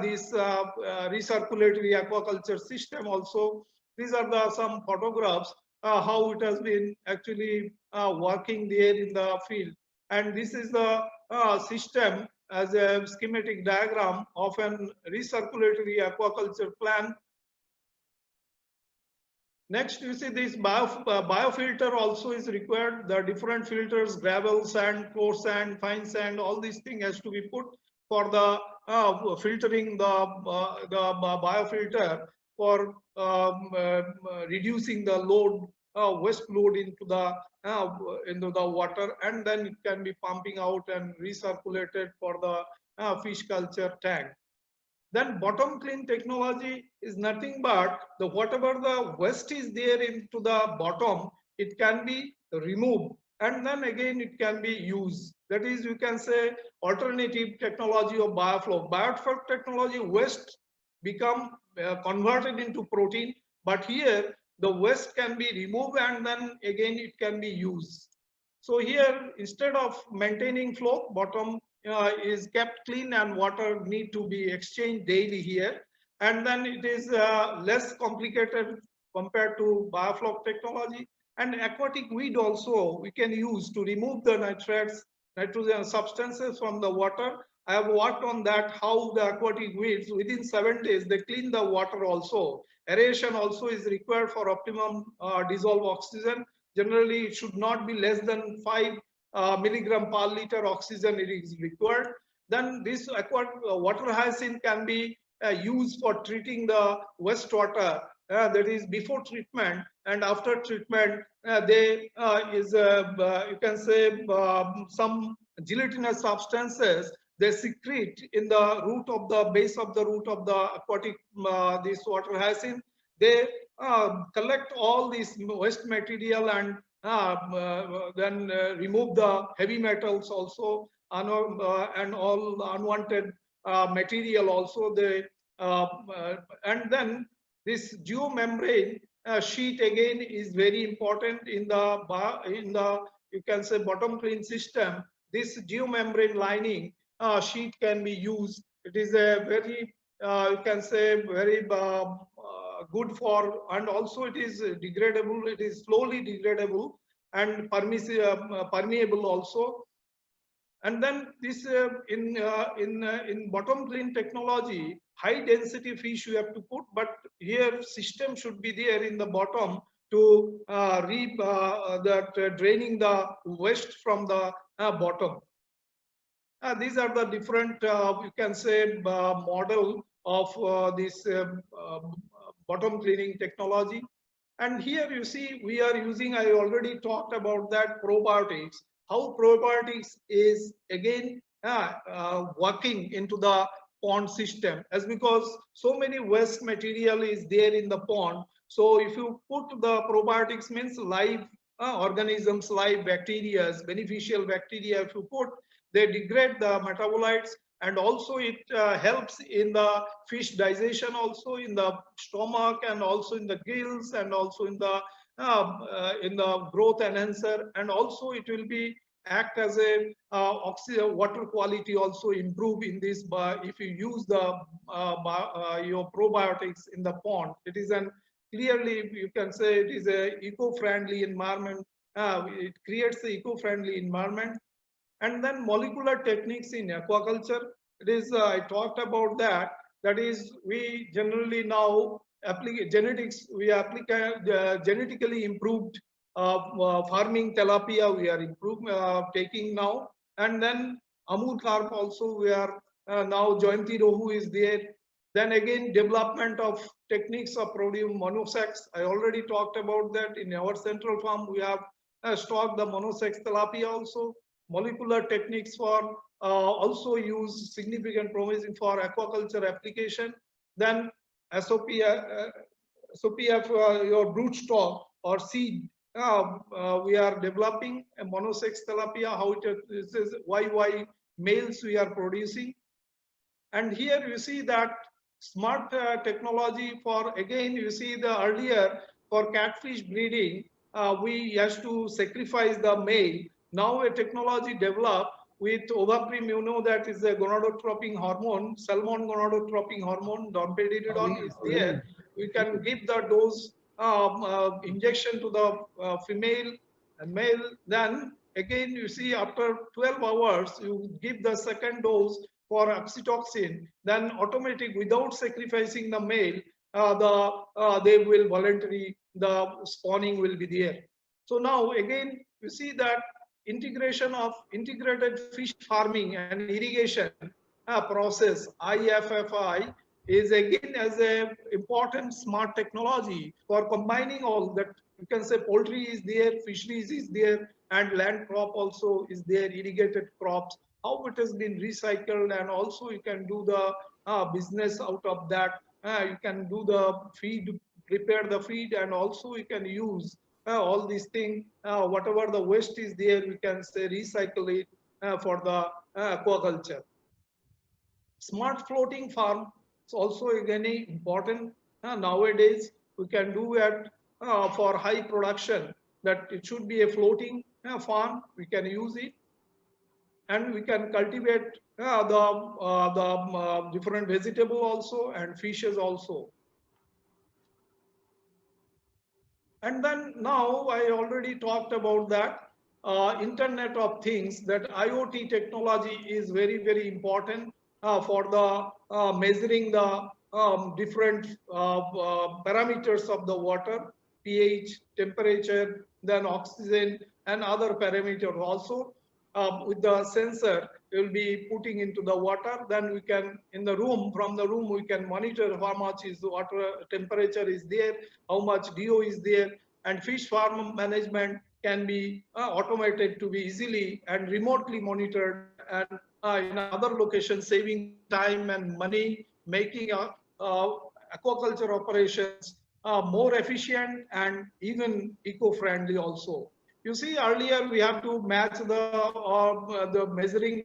this recirculatory aquaculture system also. These are the some photographs how it has been actually working there in the field. And this is the system as a schematic diagram of an recirculatory aquaculture plan. Next, you see this biofilter also is required. The different filters, gravel, sand, coarse sand, fine sand, all these things has to be put for the filtering the biofilter for reducing the load, waste load into the water, and then it can be pumping out and recirculated for the fish culture tank. Then bottom clean technology is nothing but the whatever the waste is there into the bottom, it can be removed and then again it can be used. That is, you can say alternative technology of biofloc. Biofloc technology, waste become converted into protein, but here the waste can be removed and then again it can be used. So here, instead of maintaining flow, bottom is kept clean and water need to be exchanged daily here. And then it is less complicated compared to biofloc technology. And aquatic weed also we can use to remove the nitrates, nitrogen substances from the water. I have worked on that, how the aquatic weeds within 7 days, they clean the water also. Aeration also is required for optimum dissolved oxygen. Generally, it should not be less than 5 milligram per liter oxygen it is required. Then this water hyacinth can be used for treating the wastewater. That is before treatment and after treatment. They is you can say some gelatinous substances they secrete in the root of the base of the root of the aquatic this water hyacinth. They collect all this waste material and then remove the heavy metals also and all unwanted material also. They and then this geomembrane sheet again is very important in the you can say bottom clean system. This geomembrane lining sheet can be used. It is a very you can say very good for, and also it is degradable. It is slowly degradable and permeable also. And then this in bottom clean technology, high density fish you have to put, but here system should be there in the bottom to draining the waste from the bottom. These are the different you can say model of this bottom cleaning technology. And here you see we are using, I already talked about that, probiotics. How probiotics is again working into the pond system, as because so many waste material is there in the pond. So if you put the probiotics, means live organisms, live bacteria, beneficial bacteria, if you put, they degrade the metabolites, and also it helps in the fish digestion, also in the stomach, and also in the gills, and also in the growth enhancer, and also it will be act as a water quality also improve in this if you use the your probiotics in the pond. It is an clearly you can say it is a eco-friendly environment. It creates the eco-friendly environment. And then molecular techniques in aquaculture, it is I talked about that. That is, we generally now apply genetics. We apply genetically improved farming tilapia. We are taking now, and then Amur carp also. We are now Jayanti Rohu is there. Then again, development of techniques of producing monosex. I already talked about that. In our central farm, we have stocked the monosex tilapia also. Molecular techniques for also use significant promising for aquaculture application. Then SOPF, your broodstock or seed, we are developing a monosex tilapia. How it is YY males we are producing. And here you see that smart technology for, again, you see the earlier for catfish breeding, we used to sacrifice the male. Now a technology developed with Ovaprim, you know, that is a gonadotropin hormone, salmon gonadotropin hormone, domperidone is there. We can give the dose injection to the female and male. Then again, you see after 12 hours, you give the second dose for oxytocin. Then automatic, without sacrificing the male, they will voluntarily, the spawning will be there. So now again, you see that integration of integrated fish farming and irrigation process, IFFI, is again as a important smart technology for combining all that. You can say poultry is there, fisheries is there, and land crop also is there, irrigated crops, how it has been recycled, and also you can do the business out of that. You can do the feed, prepare the feed, and also you can use all these things, whatever the waste is there, we can say recycle it for the aquaculture. Smart floating farm is also again important. Nowadays, we can do it for high production, that it should be a floating farm. We can use it, and we can cultivate the different vegetable also and fishes also. And then now I already talked about that Internet of Things, that IoT technology is very, very important for the measuring the different parameters of the water, pH, temperature, then oxygen, and other parameters also. With the sensor, we will be putting into the water. Then we can, in the room, from the room, we can monitor how much is the water temperature is there, how much DO is there, and fish farm management can be automated to be easily and remotely monitored, and in other locations, saving time and money, making aquaculture operations more efficient and even eco-friendly also. You see, earlier we have to match the measuring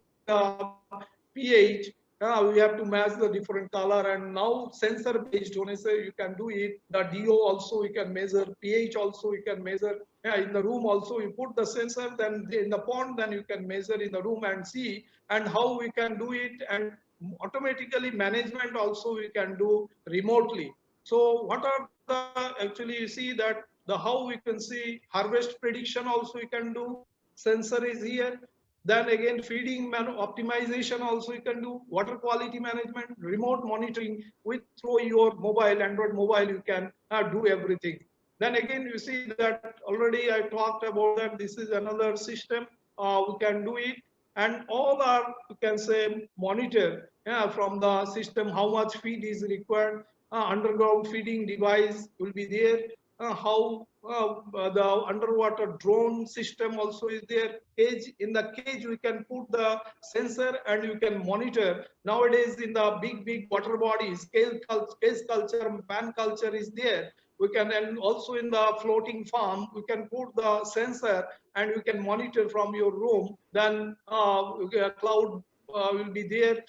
pH. We have to match the different color, and now sensor based, when I say you can do it, the DO also you can measure, pH also you can measure. In the room also you put the sensor, then in the pond, then you can measure in the room and see, and how we can do it, and automatically management also we can do remotely. So what are the, actually you see that the how we can see harvest prediction also we can do, sensor is here. Then again, feeding optimization also you can do, water quality management, remote monitoring with through your mobile, Android mobile, you can do everything. Then again, you see that already I talked about that this is another system, we can do it, and all are, you can say, monitor from the system how much feed is required. Underground feeding device will be there. How the underwater drone system also is there. Cage, in the cage we can put the sensor and you can monitor. Nowadays in the big water bodies, cage culture, pan culture is there. We can, and also in the floating farm, we can put the sensor and you can monitor from your room. Then cloud will be there,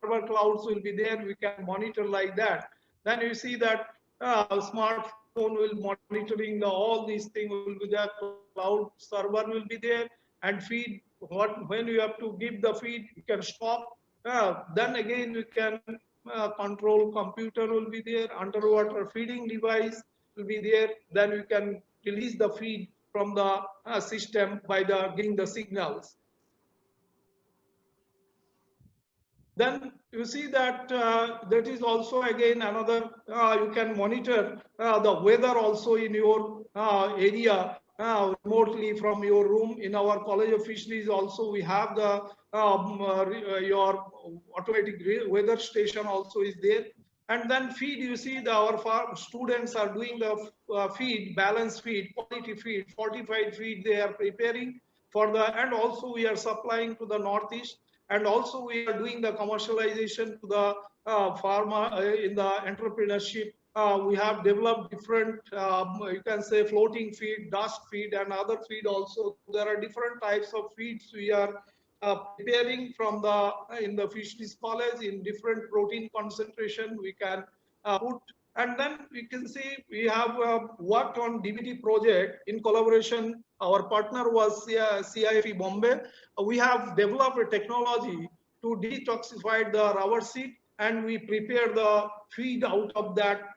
server clouds will be there. We can monitor like that. Then you see that smartphone will monitoring all these things will be there. Cloud server will be there and feed. When you have to give the feed, you can stop. Then again you can control computer will be there. Underwater feeding device will be there. Then you can release the feed from the system by giving the signals. Then you see that that is also again another, you can monitor the weather also in your area remotely from your room. In our College of Fisheries also we have the your automatic weather station also is there. And then feed, you see our farm students are doing the feed, balanced feed, quality feed, fortified feed they are preparing for the, and also we are supplying to the Northeast. And also we are doing the commercialization to the pharma in the entrepreneurship. We have developed different, you can say floating feed, dust feed and other feed also. There are different types of feeds we are preparing from the in the fisheries college in different protein concentration we can put. And then we can see we have worked on DBT project in collaboration. Our partner was CIFE Bombay. We have developed a technology to detoxify the rubber seed, and we prepare the feed out of that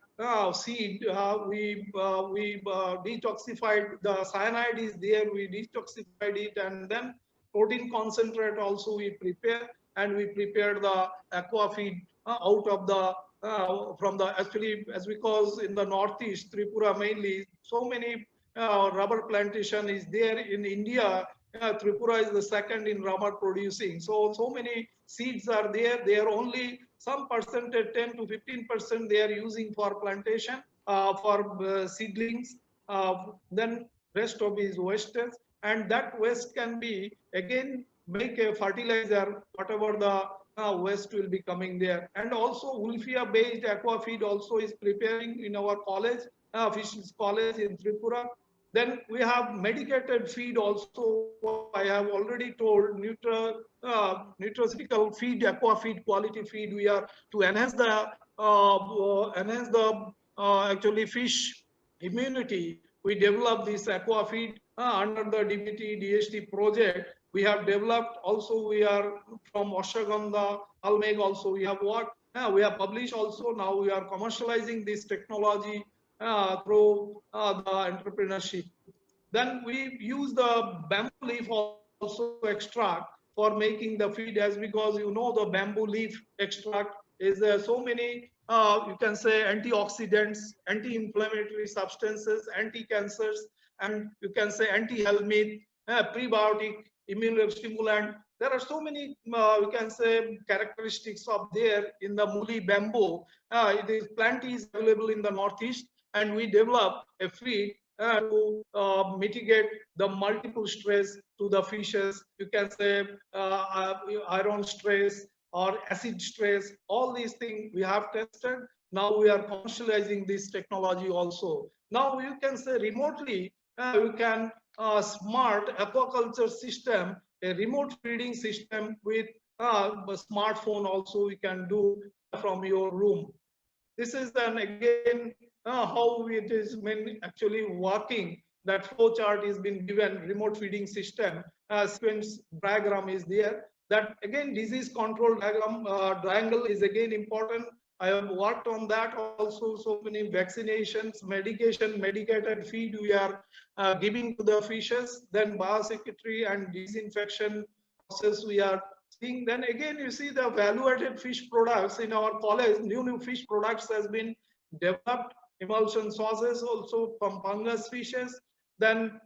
seed. We detoxified, the cyanide is there, we detoxified it, and then protein concentrate also we prepare, and we prepare the aqua feed out of the from the, actually, as because in the Northeast, Tripura mainly, so many rubber plantation is there in India. Tripura is the second in rubber producing. So many seeds are there. They are only some percentage, 10 to 15% they are using for plantation, for seedlings. Then rest of is wastage. And that waste can be again make a fertilizer, whatever the waste will be coming there. And also Wolfia based aqua feed also is preparing in our college, fisheries college in Tripura. Then we have medicated feed also. I have already told nutraceutical feed, aqua feed, quality feed. We are to enhance the actually fish immunity. We developed this aqua feed under the DBT DHT project. We have developed also, we are from Ashwagandha, Almeg also we have worked. We have published also. Now we are commercializing this technology through the entrepreneurship. Then we use the bamboo leaf also extract for making the feed, as because you know the bamboo leaf extract is so many you can say antioxidants, anti-inflammatory substances, anti-cancers, and you can say anti-helminth, prebiotic, immunostimulant. There are so many you can say characteristics of there in the Muli bamboo. It is plenty is available in the Northeast, and we develop a feed to mitigate the multiple stress to the fishes. You can say iron stress or acid stress. All these things we have tested. Now we are commercializing this technology also. Now you can say remotely you can smart aquaculture system, a remote feeding system with a smartphone also we can do from your room. This is then again how it is actually working. That flow chart is been given, remote feeding system, sequence diagram is there. That again disease control diagram triangle is again important. I have worked on that also. So many vaccinations, medication, medicated feed we are giving to the fishes. Then biosecurity and disinfection process we are seeing. Then again you see the value-added fish products in our college. New fish products has been developed. Emulsion sauces also from fungus fishes. Then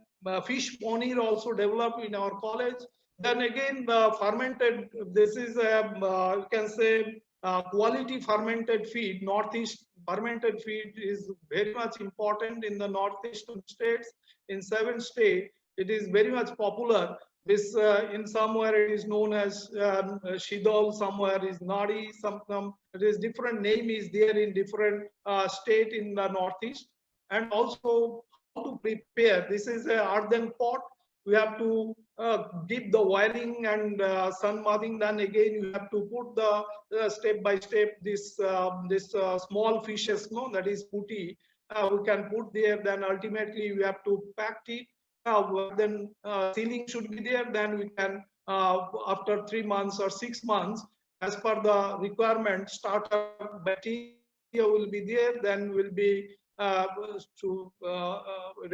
fish paneer also developed in our college. Then again the fermented, this is you can say quality fermented feed. Northeast fermented feed is very much important in the northeastern states. In 7 states it is very much popular. This in somewhere it is known as Shidol, somewhere is Nadi, some it is different name is there in different state in the Northeast. and also how to prepare. This is a earthen pot. We have to give the wiring and sun bathing. Then again, you have to put the step by step this small fishes, no, that is putti. We can put there. Then ultimately, we have to pack it. Then sealing should be there. Then we can after 3 months or 6 months, as per the requirement, starter bacteria will be there. Then will be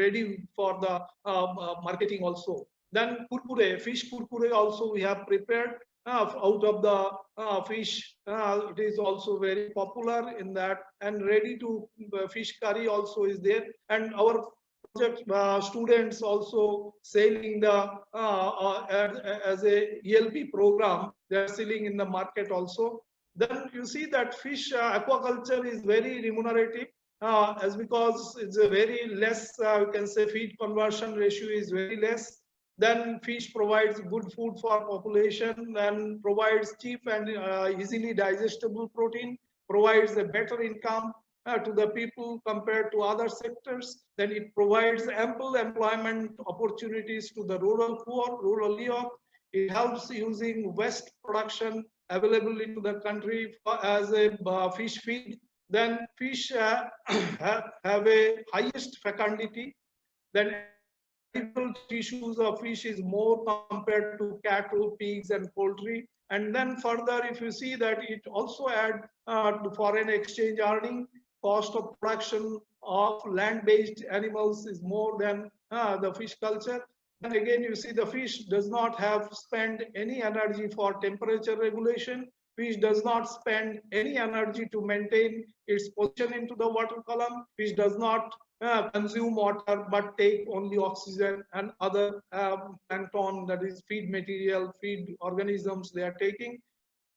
ready for the marketing also. Then kurkure, fish kurkure also we have prepared out of the fish. It is also very popular in that, and ready to fish curry also is there. And our project students also selling the as a ELP program. They are selling in the market also. Then you see that fish aquaculture is very remunerative. As because it's a very less, you can say feed conversion ratio is very less. Then fish provides good food for population and provides cheap and easily digestible protein, provides a better income to the people compared to other sectors. Then it provides ample employment opportunities to the rural poor, rural youth. It helps using waste production available into the country as a fish feed. Then fish have a highest fecundity. Then edible tissues of fish is more compared to cattle, pigs, and poultry. And then further, if you see that it also add to foreign exchange earning. Cost of production of land-based animals is more than the fish culture. And again, you see the fish does not have spend any energy for temperature regulation. Fish does not spend any energy to maintain its position into the water column. Fish does not consume water but take only oxygen and other plankton, that is feed material, feed organisms they are taking.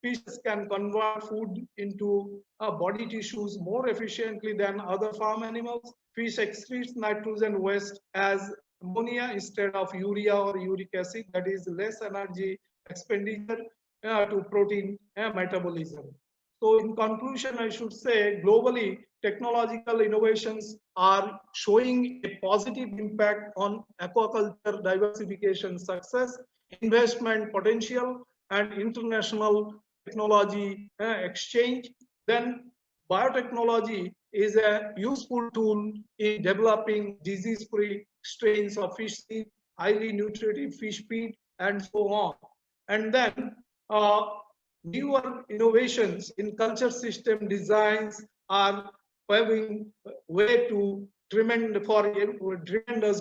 Fish can convert food into body tissues more efficiently than other farm animals. Fish excretes nitrogen waste as ammonia instead of urea or uric acid, that is less energy expenditure to protein metabolism. So in conclusion, I should say globally, technological innovations are showing a positive impact on aquaculture diversification success, investment potential, and international technology exchange. Then biotechnology is a useful tool in developing disease-free strains of fish seed, highly nutritive fish feed, and so on. And then newer innovations in culture system designs are paving way to tremendous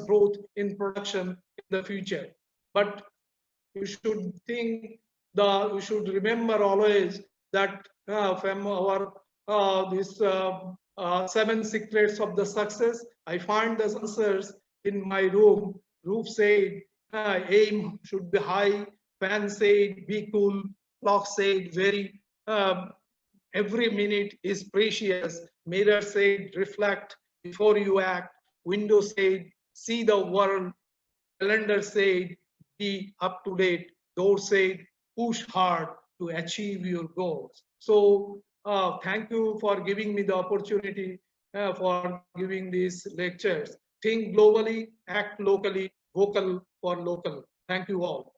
growth in production in the future. But you should think we should remember always that from our these 7 secrets of the success, I find the answers in my room. Roof said, aim should be high. Fan said, be cool. Clock said, every minute is precious. Mirror said, reflect before you act. Window said, see the world. Calendar said, be up to date. Door said, push hard to achieve your goals. So thank you for giving me the opportunity for giving these lectures. Think globally, act locally, vocal for local. Thank you all.